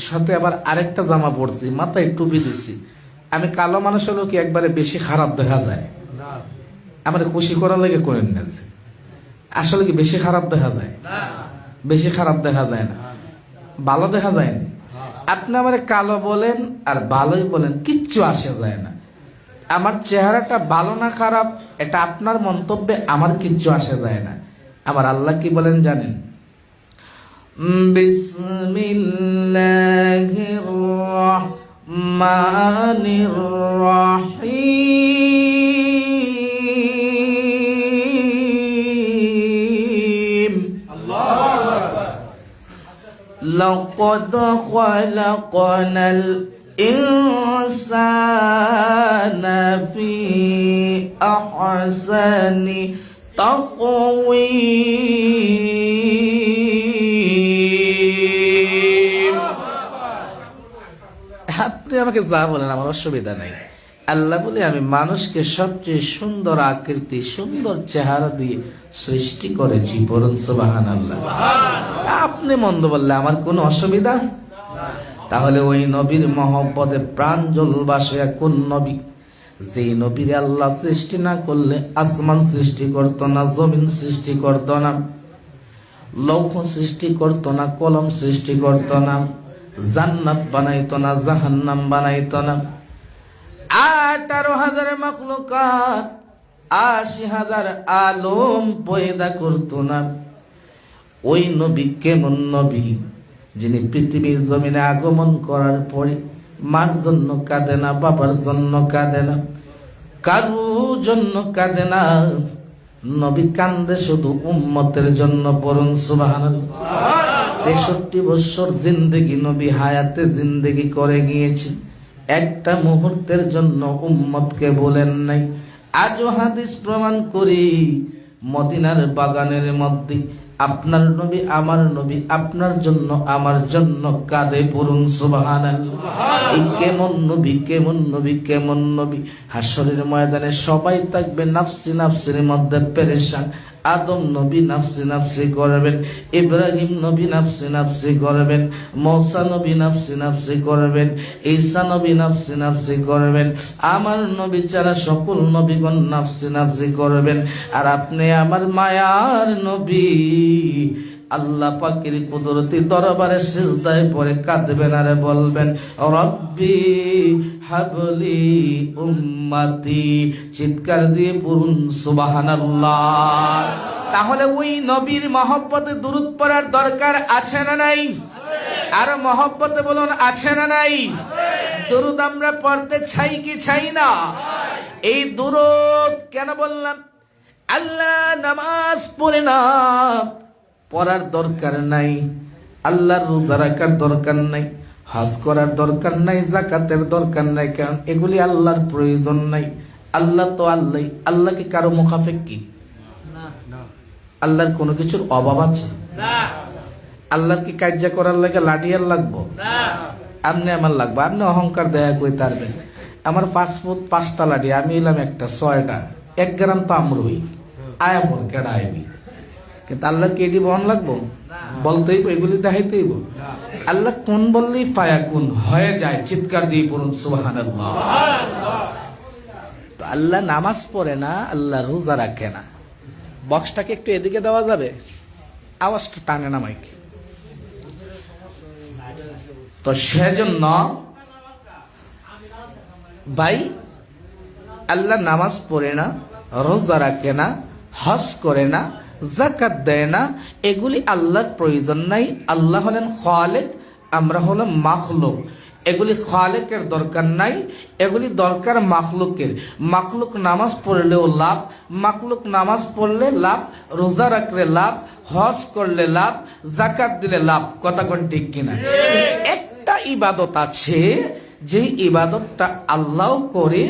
সাথে আবার আরেকটা জামা পরছি, মাথায় টুপি দিছি, আমি কালো মানুষ হলেও কি একবারে বেশি খারাপ দেখা যায়? আমার খুশি করার লাগে করেন না যে আসলে কি বেশি খারাপ দেখা যায়? বেশি খারাপ দেখা যায় না, ভালো দেখা যায় না। আপনি আমার কালো বলেন আর ভালোই বলেন, কিচ্ছু আসে যায় না। আমার চেহারাটা ভালো না খারাপ এটা আপনার মন্তব্যে আমার কিচ্ছু আসে যায় না। আমার আল্লাহ কি বলেন জানেন? বিসমিল্লাহির রহমানির রহিম। লাকাদ খালাকনাল ইনসানা ফি আহসানি তাকওয়িম। আপনি আমাকে যা বলেন আমার অসুবিধা নেই। আল্লাহ বলে আমি মানুষকে সবচেয়ে সুন্দর আকৃতি, সুন্দর চেহারা দিয়ে সৃষ্টি করেছি। বলুন সুবহানাল্লাহ। আপনি মন্দ বললে আমার কোনো অসুবিধা? তাহলে ওই নবীর মহব্বতে প্রাণ জ্বলবাসে কোন নবী? যে নবীর আল্লাহ সৃষ্টি না করলে আসমান সৃষ্টি করত না, জমিন সৃষ্টি করত না, লৌহ সৃষ্টি করত না, কলম সৃষ্টি করত না, জান্নাত বানাইত না, জাহান্নাম বানাইত না, 18,000 মাখলুকাত, 80,000 আলম পয়দা করত না। ওই নবী কেমন নবী যিনি পৃথিবীর জমিনে আগমন করার পরে মার জন্য কাঁদে না, বাবার জন্য কাঁদে না, কারু জন্য কাঁদে না। নবী কান্দে শুধু উম্মতের জন্য। বলুন সুবহানাল্লাহ। 63 বছর জিন্দেগি নবী হায়াতে জিন্দেগি করে গিয়েছে, একটা মুহূর্তের জন্য উম্মতকে বলেন নাই। আজও হাদিস প্রমাণ করি, মদিনার বাগানের মধ্যে আপনার নবী, আমার নবী আপনার জন্য আমার জন্য কাঁদে। পড়ুন সুবহানাল্লাহ। এই কেমন নবী, কেমন নবী, কেমন নবী! হাসরের ময়দানে সবাই থাকবে নাফসি নাফসির মধ্যে পেরেশান। আদম নবী নাফসি নাফসি করবেন, ইব্রাহিম নবী নাফসি নাফসি করবেন, মূসা নবী নাফসি নাফসি করবেন, ঈসা নবী নাফসি নাফসি করবেন, আমার নবী ছাড়া সকল নবীগণ নাফসি নাফসি করবেন। আর আপনি আমার মায়ার নবী আল্লাহ পাকের কুদরতি দরবারে সিজদায় পড়ে কাঁদবেন আর বলবেন, রব্বি হাবলি উম্মতি। চিৎকার দিয়ে পড়ুন সুবহানাল্লাহ। তাহলে ওই নবীর মহব্বতে দুরূদ পড়ার দরকার আছে না নাই? আর মহব্বতে বলুন আছে না নাই? দুরূদ আমরা পড়তে চাই কি চাই না? এই দুরূদ কেন বললাম? আল্লাহ নামাজ পড়ে না, পড়ার দরকার নাই। আল্লাহর রোজা রাখার দরকার নাই, হজ করার দরকার নাই, যাকাতের দরকার নাই। কারণ এগুলি আল্লাহর প্রয়োজন নাই। আল্লাহ তো আল্লাহ। আল্লাহকে কারো মুখাফেক কি? আল্লাহর কোনো কিছুর অভাব আছে? আল্লাহর কি কার্য করার লাগে লাঠিয়ার লাগবো? আপনি আমার লাগবো। আপনি অহংকার দেয়া কই তারবেন? আমার 5 ফুট 5টা লাঠি, আমি এলাম একটা 6টা, 1 গ্রাম তো আমরই আয়া পর কেডা আইবি। কিন্তু আল্লাহর কি এটি বহন লাগবো? বলতেই এগুলি দেখাইতেইব। আল্লাহ কোন বললেই ফায়াকুন হয়ে যায়। চিৎকার দিয়ে পড়ুন সুবহানাল্লাহ। তো আল্লাহ নামাজ পড়ে না, আল্লাহ রোজা রাখে না। বক্সটাকে একটু এদিকে দেওয়া যাবে? আওয়াজটা টানে না মাইক। তো সেজন্য ভাই আল্লাহ নামাজ পড়ে না, রোজা রাখে না, হজ করে না, যাকাত দেয় না, এগুলি আল্লাহর প্রয়োজন নাই। আল্লাহ হলেন খালেক, আমরা হলাম মাখলুক। এগুলি খালেকের দরকার নাই, এগুলি দরকার মাখলুকের। মাখলুক নামাজ পড়লেও লাভ, মাখলুক নামাজ পড়লে লাভ, রোজা রাখলে লাভ, হজ করলে লাভ, যাকাত দিলে লাভ। কথা কোন ঠিক কিনা? একটা ইবাদত আছে যে ইবাদতটা আল্লাহ করে,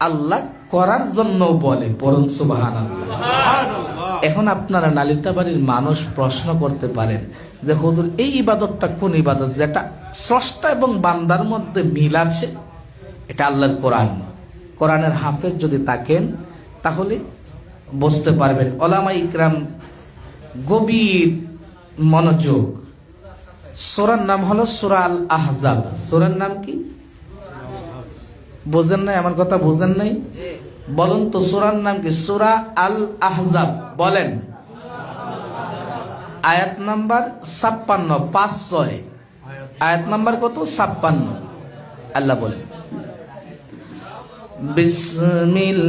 আল্লাহ করার জন্য বলে। পড়ুন সুবহানাল্লাহ। এখন আপনারা নালিতাবাড়ির মানুষ প্রশ্ন করতে পারেন যে হুজুর এই ইবাদতটা কোন ইবাদত যেটা স্রষ্টা এবং বান্দার মধ্যে মিল আছে? এটা আল্লাহর কোরআন। কোরআনের হাফেজ যদি থাকেন তাহলে বুঝতে পারবেন। ওলামা ইকরাম গভীর মনোযোগ সূরার নাম হলো সূরা আল আহজাব। সূরার নাম কি? বুঝেন নাই আমার কথা? বুঝেন নাই? বলুন তো সূরার নাম কি? সূরা আল আহজাব। বলেন। আয়াত নাম্বার 56, 5-6। আয়াত নাম্বার কত? 56। আল্লাহ বলেন, বিসমিল্লাহির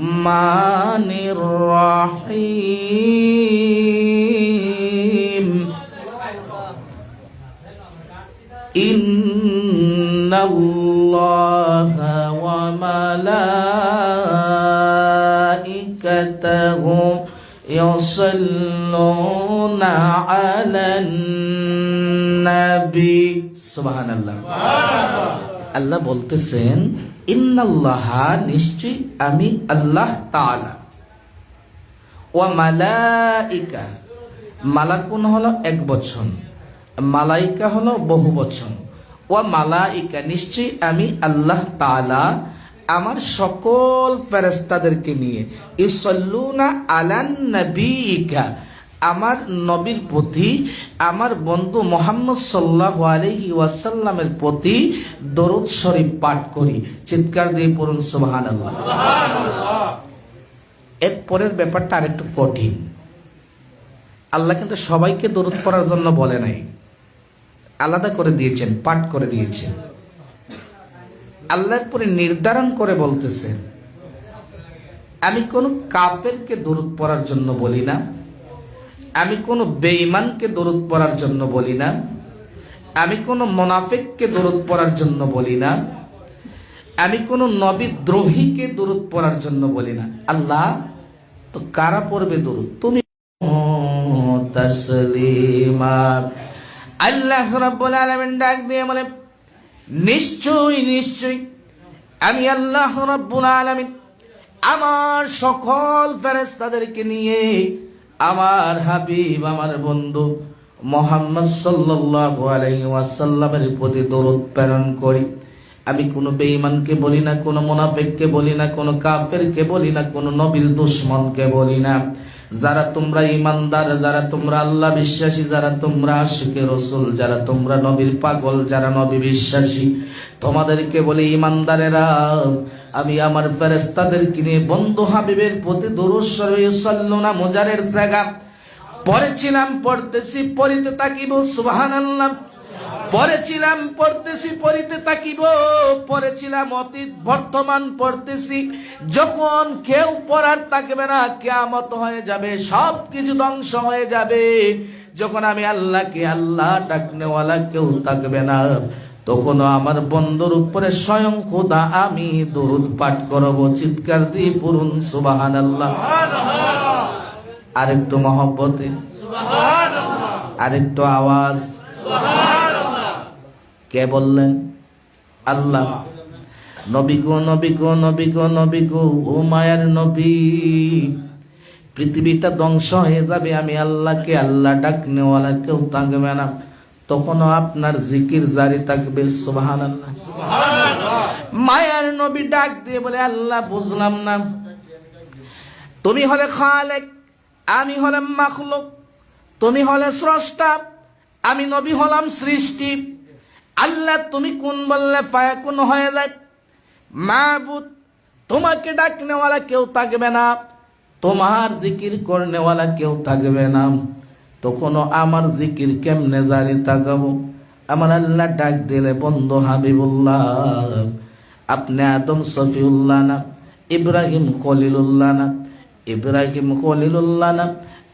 রহমানির রহিম। ইন্নাল্লাহা ওয়া মালাইকাতাহু ইউসাল্লুনা আলান নবী। সুবহানাল্লাহ। আল্লাহ বলতেছেন, ইন্নাল্লাহা, নিশ্চয়ই আমি আল্লাহ তাআলা, ওয়া মালাইকা, মালাকুন হলো এক বচন, মালাইকা হলো বহু বচন। ওয়া মালাইকা, নিশ্চয়ই আমি আল্লাহ তাআলা আমার সকল ফেরেশতাদেরকে নিয়ে, ইউসাল্লুনা আলান নবিয়িকা, আমার নবীর প্রতি, আমার বন্ধু মুহাম্মদ সাল্লাল্লাহু আলাইহি ওয়াসাল্লামের প্রতি দরুদ শরীফ পাঠ করি। চিৎকার দিয়ে পড়ুন সুবহানাল্লাহ। এর পরের ব্যাপারটা আরেকটু কঠিন। আল্লাহ কিন্তু সবাইকে দরুদ পড়ার জন্য বলে নাই, আলাদা করে দিয়েছেন, পাঠ করে দিয়েছেন। আল্লাহর পরে নির্ধারণ করে বলতেছেন, আমি কোন কাফেরকে দরুদ পড়ার জন্য বলি না, আমি কোন বেঈমানকে দরুদ পড়ার জন্য বলি না, আমি কোন মুনাফিককে দরুদ পড়ার জন্য বলি না, আমি কোন নবী দ্রোহীকে দরুদ পড়ার জন্য বলি না। আল্লাহ তো কারা পড়বে দরুদ? তুমি তাসলিমা। আল্লাহ রাব্বুল আলামিন ডাক দিয়ে বলে, নিশ্চয়ই নিশ্চয়ই আমি আল্লাহ রাব্বুল আলামিন আমার সকল ফেরেশতাদেরকে নিয়ে আমার হাবিব, আমার বন্ধু মুহাম্মদ সাল্লাল্লাহু আলাইহি ওয়াসাল্লামের প্রতি দরুদ প্রেরণ করি। আমি কোনো বেঈমানকে বলি না, কোনো মুনাফিককে বলি না, কোনো কাফেরকে বলি না, কোনো নবীর দুশমনকে বলি না। যারা তোমরা ইমানদার, যারা তোমরা আল্লাহ বিশ্বাসী, যারা তোমরা আশিকে রাসূল, যারা তোমরা নবীর পাগল, যারা নবী বিশ্বাসী, তোমাদেরকে বলি ইমানদারেরা, আমি আমার ফেরেশতাদেরকে নিয়ে বন্ধু হাবিবের প্রতি দরুদ শরীফ ইউসাল্লুনা মুজারের জায়গা পড়েছিলাম, পড়তেছি, পড়িতে তাকিব। সুবহানাল্লাহ। পড়েছিলাম, পড়তেছি, পড়িতে তাকিব। পড়েছিলাম অতীত, বর্তমান পড়তেছি। যখন কেউ পড়ার তাকবে না, কিয়ামত হয়ে যাবে, সব কিছু ধ্বংস হয়ে যাবে। যখন আমি আল্লাহকে আল্লাহ ডাকনেওয়ালা কেউ থাকবে না, তখনও আমার বন্ধুর উপরে স্বয়ং খোদা আমি দরুদ পাঠ করব। চিৎকার দিয়ে পড়ুন সুবহানাল্লাহ। আরেকটু মহব্বতে, আরেকটু আওয়াজ। কে বললেন? আল্লাহ। নবী গো, নবী গো, নবী গো, নবী গো, ও মায়ার নবী, পৃথিবীটা ধ্বংস হয়ে যাবে, আমি আল্লাহকে আল্লাহ ডাকনেওয়ালা কেউ থাকবে না, তখনও আপনার জিকির জারি থাকবে। সুবহানাল্লাহ। মায়ার নবী ডাক দিয়ে বলে, আল্লাহ বুঝলাম না, তুমি হলে খালেক, আমি হলাম মাখলুক, তুমি হলে স্রষ্টা, আমি নবী হলাম সৃষ্টি। আল্লাহ তুমি কোন বললে ফায়াকুন হয়ে যায়। মাবুদ, তোমাকে ডাকনেওয়ালা কেউ থাকবে না, তোমার জিকির করনেওয়ালা কেউ থাকবে না, তখনও আমার জিকির কেমনে জারি থাকবো? আমার আল্লাহ ডাক দিলে, বন্ধু হাবিবুল্লাহ, আপনি আদম সফিউল্লাহ না, ইব্রাহিম খলিলুল্লাহ না, ইব্রাহিম খলিলুল্লাহ না,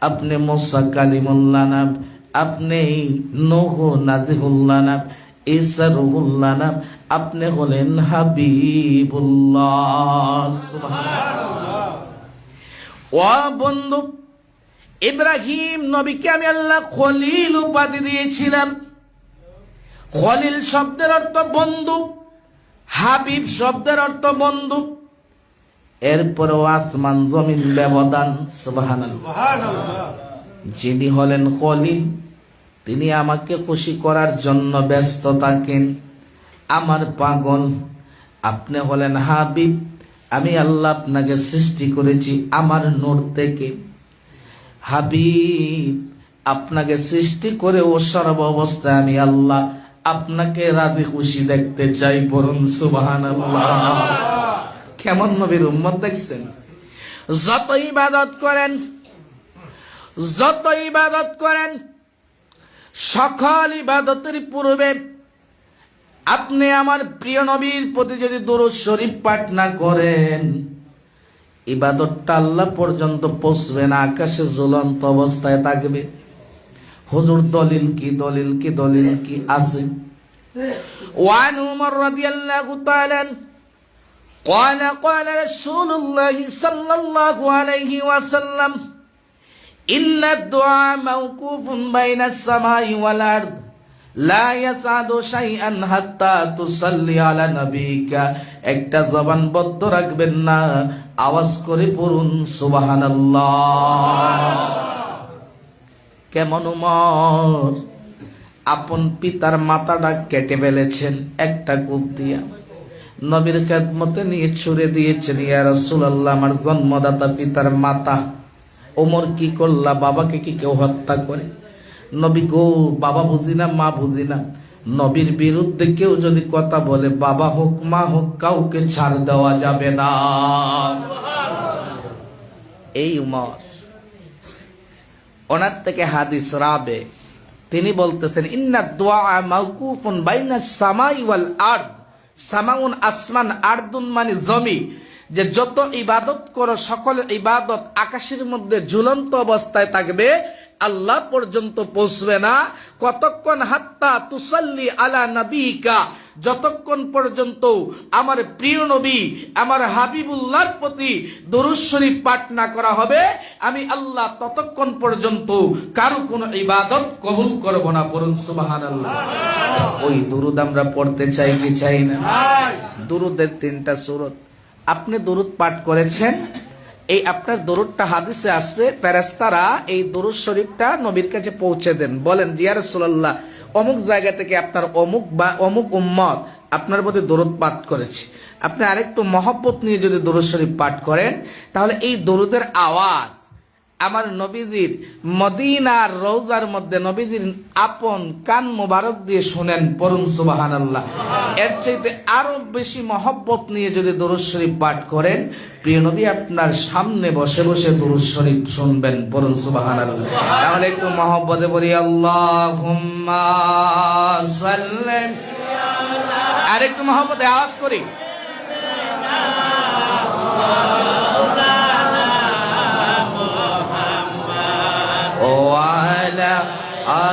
আপনি মুসা কালিমুল্লাহ না, আপনি নূহ নাজিহুল্লাহ না, ঈসা রূহুল্লাহ না, আপনি হলেন হাবিবুল্লাহ। সুবহানাল্লাহ। ও বন্ধু, ইব্রাহিম নবীকে আমি আল্লাহ খলিল উপাধি দিয়েছিলাম। খলিল শব্দের অর্থ বন্ধু, হাবিব শব্দের অর্থ বন্ধু। এরপরেও আসমান জমিন ব্যবধান। সুবহানাল্লাহ। যিনি হলেন খলিল, তিনি আমাকে খুশি করার জন্য ব্যস্ত থাকেন, আমার পাগল। আপনি হলেন হাবিব, আমি আল্লাহ আপনাকে সৃষ্টি করেছি আমার নূর থেকে। হাবিব, আপনাকে সৃষ্টি করে ও সর্ব অবস্থায় আমি আল্লাহ আপনাকে রাজি খুশি দেখতে চাই, বলুন সুবহানাল্লাহ। কেমন নবীর উম্মত দেখছেন? যত ইবাদত করেন সকল ইবাদতের পূর্বে আপনি আমার প্রিয় নবীর প্রতি যদি দরুদ শরীফ পাঠ না করেন, ইবাদতটা আল্লাহ পর্যন্ত পৌঁছবে না, আকাশে ঝুলন্ত অবস্থায় থাকবে। হুজুর দলিল কি আছে? ওয়ান উমর রাদিয়াল্লাহু তাআলা قال رسول الله صلى الله عليه وسلم إن الدعاء موقوف بين السماء والأرض لا يسعد شيئا حتى تصلي على نبيك। একটা জবান বদ্ধ রাখবেন না, আওয়াজ করে পড়ুন সুবহানাল্লাহ। কেমন উমর আপন পিতার মাথাটা কেটে ফেলেছেন একটা কূপ দিয়া, নবীর খেদমতে নিয়ে ছুড়ে দিয়েছেন, ইয়া রাসূলুল্লাহ আমার জন্মদাতা পিতার মাথা। ওমর কি করলা? বাবাকে কি কেউ হত্যা করে? নবী গো, বাবা বুঝি না, মা বুঝি না, নবীর বিরুদ্ধে কেউ যদি কথা বলে, বাবা হোক মা হোক, কাউকে ছাড় দেওয়া যাবে না। এই উমর, ওনার থেকে হাদিস রাবে, তিনি বলতেছেন ইন্না দুআ মাওকুফুন বাইনাস সামাই ওয়াল আরদ। সামাউন আসমান, আরদুন মানে জমি, যে যত ইবাদত করো সকল ইবাদত আকাশের মধ্যে ঝুলন্ত অবস্থায় থাকবে, আল্লাহ পর্যন্ত পৌঁছবে না। কতক্ষণ? হাত্তা তুসাল্লি আলা নবিকা, যতক্ষণ পর্যন্ত আমার প্রিয় নবী আমার হাবিবুল্লাহর প্রতি দরুদ শরীফ পাঠ না করা হবে, আমি আল্লাহ ততক্ষণ পর্যন্ত কারো কোনো ইবাদত কবুল করব না, বলুন সুবহানাল্লাহ। ওই দরুদ আমরা পড়তে চাই কি চাই না? দরুদের 3টা সূরত আপনি দরুদ পাঠ করেছেন, এই আপনার দরুদটা হাদিসে আসছে, ফেরেশতারা এই দরুদ শরীফটা নবীর কাছে পৌঁছে দেন, বলেন ইয়া রাসূলুল্লাহ অমুক জায়গা থেকে আপনার অমুক বা অমুক উম্মত আপনার প্রতি দরুদ পাঠ করেছে। আপনি আরেকটু মহব্বত নিয়ে যদি দরুদ শরীফ পাঠ করেন, তাহলে এই দরুদের আওয়াজ আমার নবীজির মদিনার রওজার মধ্যে নবীজির আপন কান মোবারক দিয়ে শুনেন, পড়ুন সুবহানাল্লাহ। এর চাইতে আরো বেশি মহব্বত নিয়ে যদি দরুদ শরীফ পাঠ করেন, প্রিয় নবী আপনার সামনে বসে বসে দরুদ শরীফ শুনবেন, পড়ুন সুবহানাল্লাহ। তাহলে একটু মহব্বতে বলি আল্লাহুম্মা সাল্লি, আর একটু মহব্বতে আওয়াজ করি ওয়ালা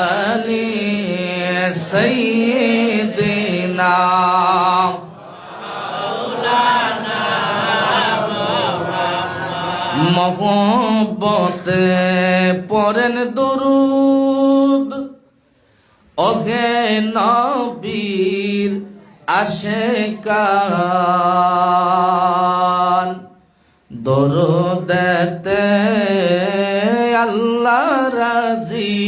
আলি সাইয়্যিদিনা মহব্বতে পড়েন দরুদ, ওহে নবীর আশিকান, দরুদেতে আল্লাহ রাজি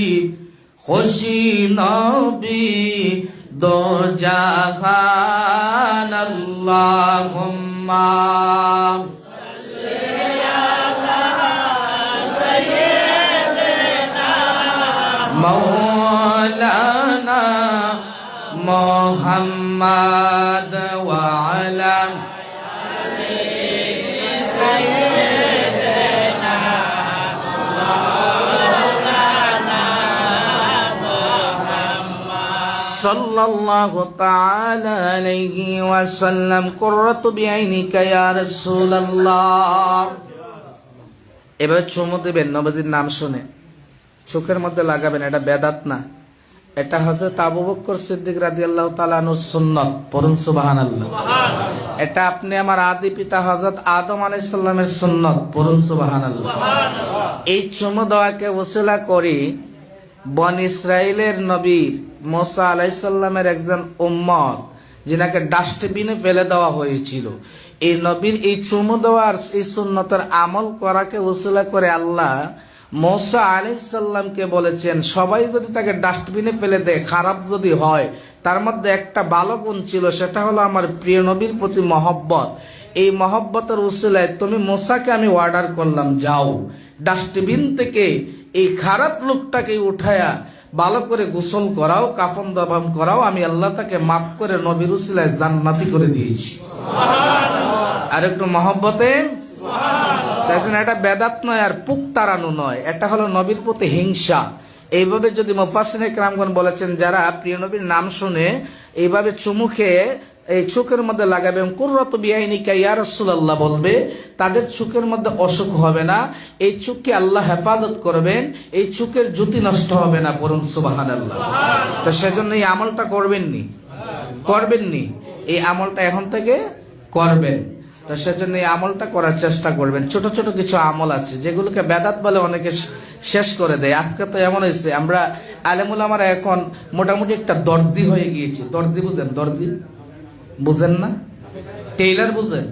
খুশি নবী দো জাহান। আল্লাহুম্মা মাওলানা মুহাম্মদ ওয়া আলা সাল্লাল্লাহু তাআলা আলাইহি ওয়াসাল্লাম। কুররাতু বিআইনিকা ইয়া রাসূলুল্লাহ। এবারে চুমু দিবেন নবীর নাম শুনে, চোখের মধ্যে লাগাবেন, এটা বেদাত না, এটা হযরত আবু বকর সিদ্দিক রাদিয়াল্লাহু তাআলা আনহুর সুন্নাত, পড়ুন সুবহানাল্লাহ। এটা আপনি আমার আদি পিতা হযরত আদম আলাইহিস সালামের সুন্নাত, পড়ুন সুবহানাল্লাহ। এই চুমু দেওয়াকে ওসিলা করি বনি ইসরাইলের নবী মুসা আলাইহিস সালামের একজন উম্মত, যিনাকে ডাস্টবিনে ফেলে দেওয়া হয়েছিল, এই নবীর এই চুমু দেওয়ার এই সুন্নতের আমল করাকে ওসিলা করে আল্লাহ মুসা আলাইহিস সালামকে বলেছেন, সবাই যদি তাকে ডাস্টবিনে ফেলে দেয়, খারাপ যদি হয়, তার মধ্যে একটা ভালো গুণ ছিল, সেটা হলো আমার প্রিয় নবীর প্রতি মহব্বত। এই মহব্বতের উসিলায় তুমি মুসাকে আমি অর্ডার করলাম, যাও ডাস্টবিন থেকে এই খারাপ লোকটাকে উঠায়া ভালো করে গোসল করাও, কাফন দাফন করাও, আমি আল্লাহ তাকে মাফ করে নবীর উসিলায় জান্নাতি করে দিয়েছি। আর একটু মহব্বতে, তাই জন্য এটা বেদাত নয় আর পুক তাড়ানো নয়, এটা হলো নবীর প্রতি হিংসা। এইভাবে যদি মুফাসসিরিনে কেরামগণ বলেছেন, যারা প্রিয় নবীর নাম শুনে এইভাবে চুমু খেয়ে এই চোখের মধ্যে লাগাবে এবং কুররাতু বিআইনিকা ইয়া রাসূলুল্লাহ বলবে, তাদের চোখের মধ্যে অসুখ হবে না, এই চোখকে আল্লাহ হেফাজত করবেন, এই চোখের জ্যোতি নষ্ট হবে না, বরং সুবহানাল্লাহ। তো সেজন্য এই আমলটা করবেননি, এই আমলটা এখন থেকে করবেন। তো সেজন্য এই আমলটা করার চেষ্টা করবেন। ছোট ছোট কিছু আমল আছে যেগুলোকে বেদাত বলে অনেকে শেষ করে দেয়। আজকে তো এমন হয়েছে, আমরা আলেম উলামারা এখন মোটামুটি একটা দর্জি হয়ে গিয়েছি। দর্জি বুঝেন? দর্জি বুঝেন না? টেইলার বুঝেন?